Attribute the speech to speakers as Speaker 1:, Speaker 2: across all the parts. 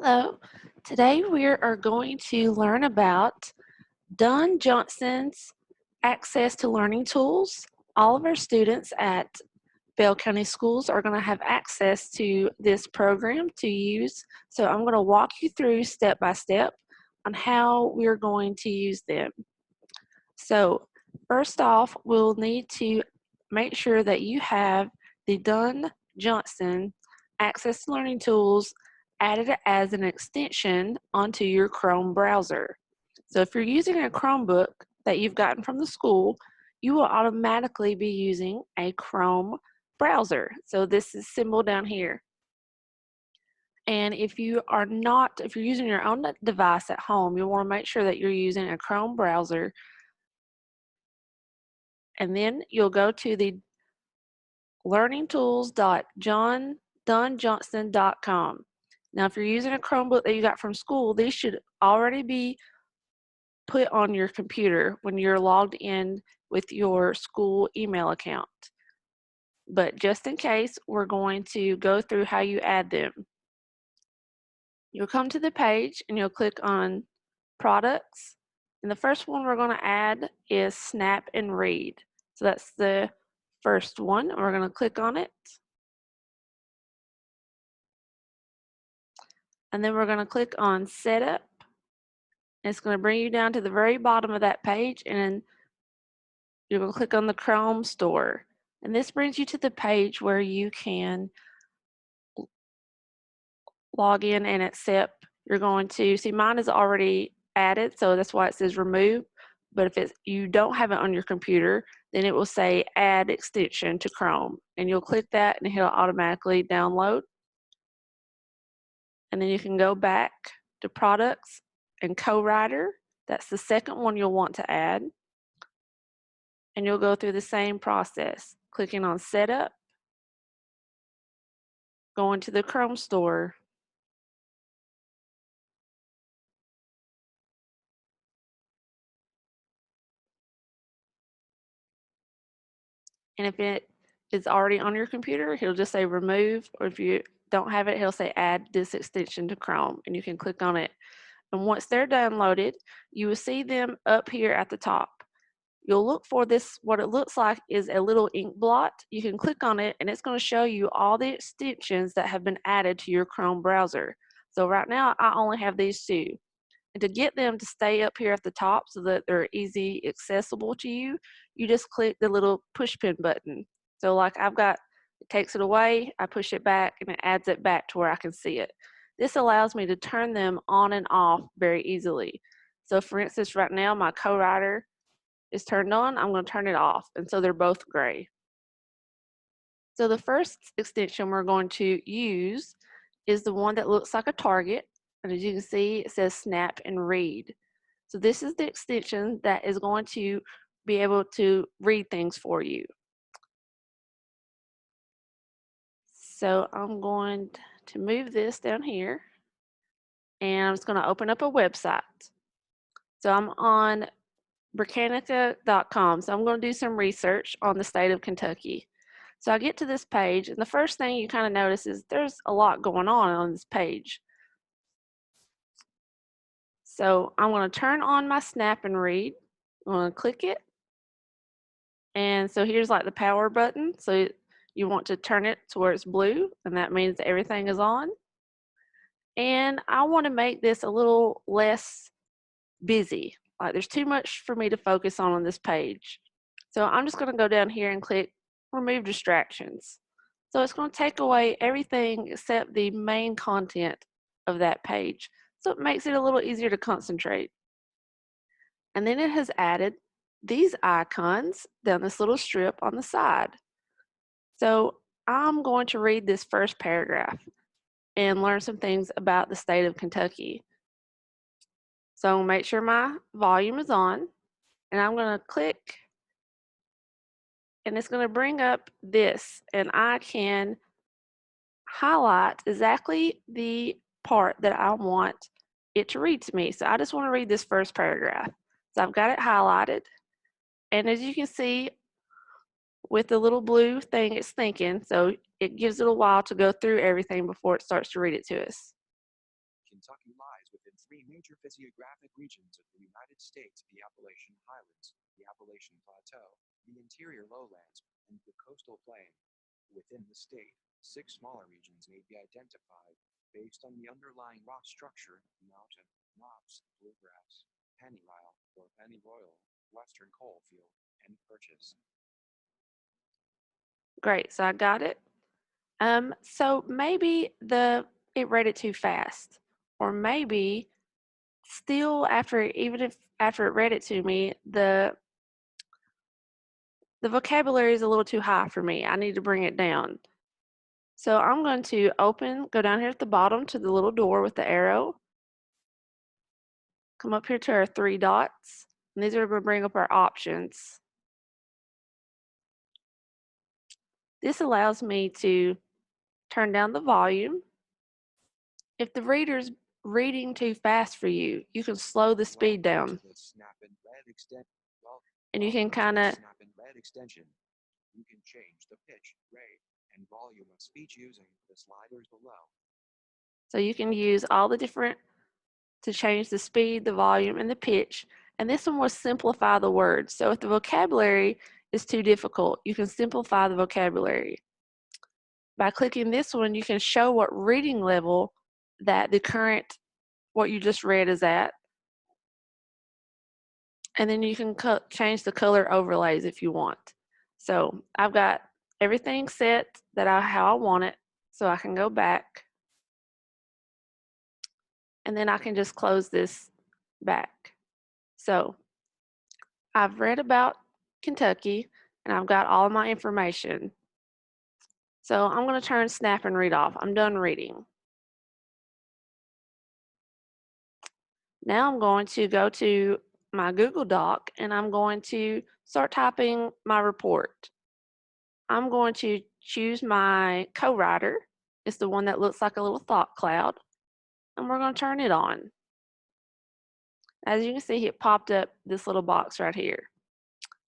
Speaker 1: Hello, today we are going to learn about Johnston's access to learning tools. All of our students at Bell County Schools are going to have access to this program to use. So I'm going to walk you through step by step on how we're going to use them. So first off, we'll need to make sure that you have the Johnston Access to Learning Tools added as an extension onto your Chrome browser. So if you're using a Chromebook that you've gotten from the school, you will automatically be using a Chrome browser. So this is symbol down here. And if you're using your own device at home, you'll want to make sure that you're using a Chrome browser. And then you'll go to the learningtools.johnston.com. Now, if you're using a Chromebook that you got from school, these should already be put on your computer when you're logged in with your school email account. But just in case, we're going to go through how you add them. You'll come to the page and you'll click on Products. And the first one we're going to add is Snap and Read. So that's the first one. We're going to click on it. And then we're going to click on Setup. It's going to bring you down to the very bottom of that page, and you're going to click on the Chrome Store. And this brings you to the page where you can log in and accept. You're going to see mine is already added, so that's why it says remove. But if you don't have it on your computer, then it will say add extension to Chrome. And you'll click that and it'll automatically download. And then you can go back to products and co-writer. That's the second one you'll want to add. And you'll go through the same process, clicking on setup, going to the Chrome Store, and if it is already on your computer, he'll just say remove, or if you don't have it, he'll say add this extension to Chrome, and you can click on it. And once they're downloaded, you will see them up here at the top. You'll look for this, what it looks like is a little ink blot. You can click on it and it's going to show you all the extensions that have been added to your Chrome browser. So right now I only have these two. And to get them to stay up here at the top so that they're easy accessible to you, you just click the little push pin button. So like it takes it away, I push it back and it adds it back to where I can see it. This allows me to turn them on and off very easily. So for instance, right now my co-writer is turned on, I'm going to turn it off, and so they're both gray. So the first extension we're going to use is the one that looks like a target, and as you can see it says Snap and Read. So this is the extension that is going to be able to read things for you. So I'm going to move this down here, and I'm just going to open up a website. So I'm on Britannica.com. So I'm going to do some research on the state of Kentucky. So I get to this page, and the first thing you kind of notice is there's a lot going on this page. So I'm going to turn on my Snap and Read. I'm going to click it. And so here's like the power button. So you want to turn it to where it's blue, and that means that everything is on. And I want to make this a little less busy. Like there's too much for me to focus on this page. So I'm just going to go down here and click remove distractions. So it's going to take away everything except the main content of that page. So it makes it a little easier to concentrate. And then it has added these icons down this little strip on the side. So I'm going to read this first paragraph and learn some things about the state of Kentucky. So make sure my volume is on, and I'm going to click, and it's going to bring up this, and I can highlight exactly the part that I want it to read to me. So I just want to read this first paragraph. So I've got it highlighted, and as you can see with the little blue thing it's thinking, so it gives it a while to go through everything before it starts to read it to us.
Speaker 2: Kentucky lies within three major physiographic regions of the United States: the Appalachian Highlands, the Appalachian Plateau, the interior lowlands, and the coastal plain. Within the state, six smaller regions may be identified based on the underlying rock structure: mountain, knobs, bluegrass, pennyrile or pennyroyal, western coalfield, and purchase.
Speaker 1: Great, so I got it. So maybe it read it too fast, or maybe still even if after it read it to me, the vocabulary is a little too high for me. I need to bring it down. So I'm going to go down here at the bottom to the little door with the arrow, come up here to our three dots, and these are going to bring up our options. This allows me to turn down the volume. If the reader's reading too fast for you, you can slow the speed down. And you can kind of
Speaker 2: extension. You can change the pitch, rate, and volume of speech using the sliders below.
Speaker 1: So you can use all the different to change the speed, the volume, and the pitch. And this one will simplify the words. So if the vocabulary is too difficult, you can simplify the vocabulary. By clicking this one, you can show what reading level that what you just read is at. And then you can change the color overlays if you want. So I've got everything set how I want it. So I can go back. And then I can just close this back. So I've read about Kentucky and I've got all my information. So I'm going to turn snap and read off. I'm done reading. Now I'm going to go to my Google Doc and I'm going to start typing my report. I'm going to choose my co-writer. It's the one that looks like a little thought cloud. And we're going to turn it on. As you can see, it popped up this little box right here.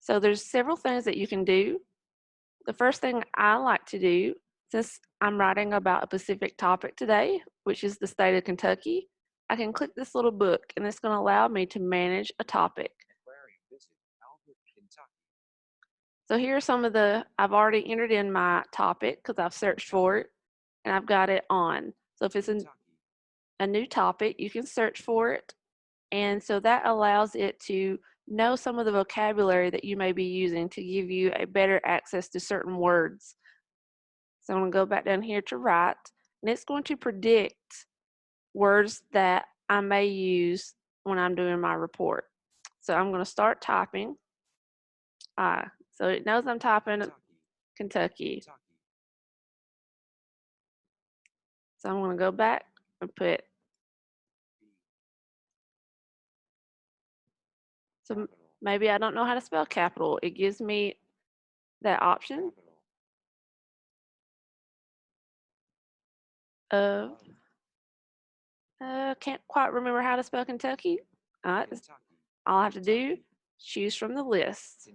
Speaker 1: So there's several things that you can do. The first thing I like to do, since I'm writing about a specific topic today, which is the state of Kentucky, I can click this little book and it's going to allow me to manage a topic. So here are some of I've already entered in my topic because I've searched for it and I've got it on. So if it's a new topic, you can search for it. And so that allows it to know some of the vocabulary that you may be using to give you a better access to certain words. So I'm going to go back down here to write, and it's going to predict words that I may use when I'm doing my report. So I'm going to start typing. So it knows I'm typing Kentucky. So I'm going to go back and put. So maybe I don't know how to spell capital. It gives me that option of. Can't quite remember how to spell Kentucky. All I have to do, choose from the list.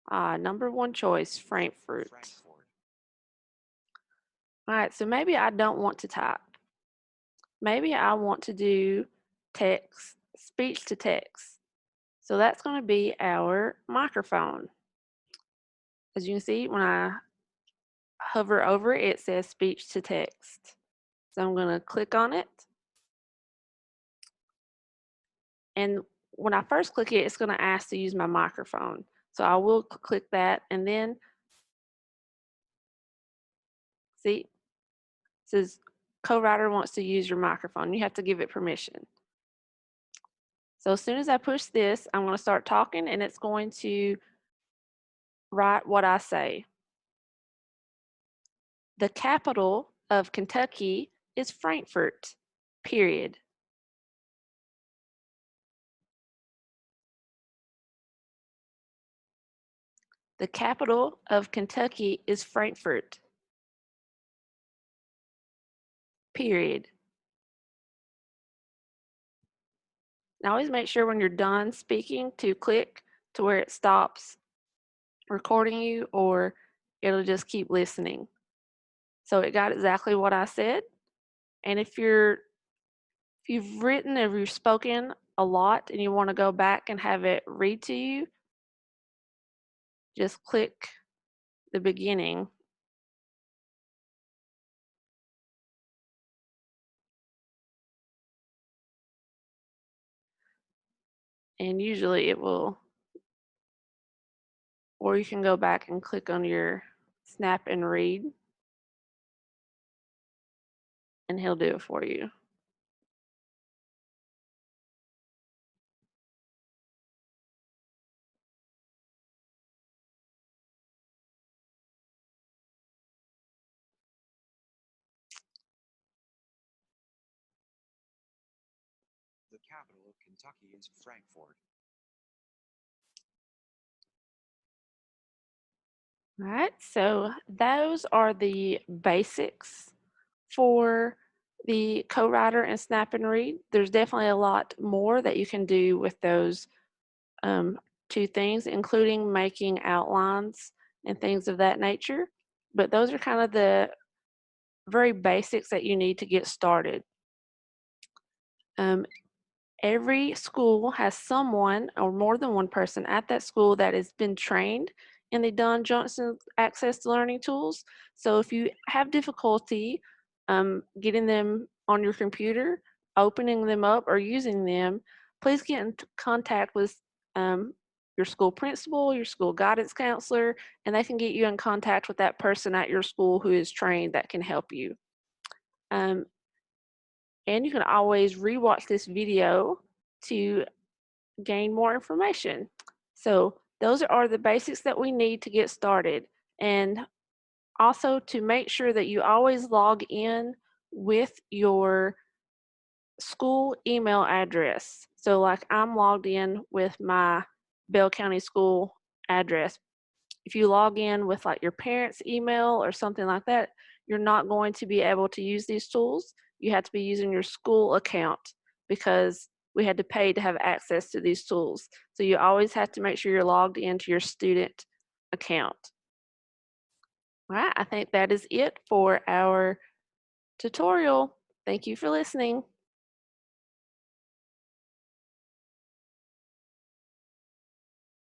Speaker 1: Number one choice, Frankfurt. All right, so maybe I don't want to type. Maybe I want to do text, speech to text. So that's going to be our microphone. As you can see, when I hover over it, it says speech to text. So I'm going to click on it. And when I first click it, it's going to ask to use my microphone. So I will click that and then see, it says co-writer wants to use your microphone. You have to give it permission. So as soon as I push this, I'm going to start talking and it's going to write what I say. The capital of Kentucky is Frankfurt, period. The capital of Kentucky is Frankfurt, period. Now always make sure when you're done speaking to click to where it stops recording you or it'll just keep listening. So it got exactly what I said. And if you've written or you've spoken a lot and you want to go back and have it read to you, just click the beginning and usually it will, or you can go back and click on your snap and read and he'll do it for you.
Speaker 2: The capital of Kentucky is Frankfort.
Speaker 1: All right, so those are the basics for the co-writer and snap and read. There's definitely a lot more that you can do with those um, two things, including making outlines and things of that nature. But those are kind of the very basics that you need to get started. Um, every school has someone or more than one person at that school that has been trained in the Don Johnston Access to Learning tools. So if you have difficulty getting them on your computer, opening them up, or using them, please get in contact with um, your school principal, your school guidance counselor, and they can get you in contact with that person at your school who is trained that can help you. Um, and you can always rewatch this video to gain more information. So those are the basics that we need to get started. And also to make sure that you always log in with your school email address. So like I'm logged in with my Bell County school address. If you log in with like your parents' email or something like that, you're not going to be able to use these tools. You have to be using your school account because we had to pay to have access to these tools. So you always have to make sure you're logged into your student account. All right, I think that is it for our tutorial. Thank you for listening.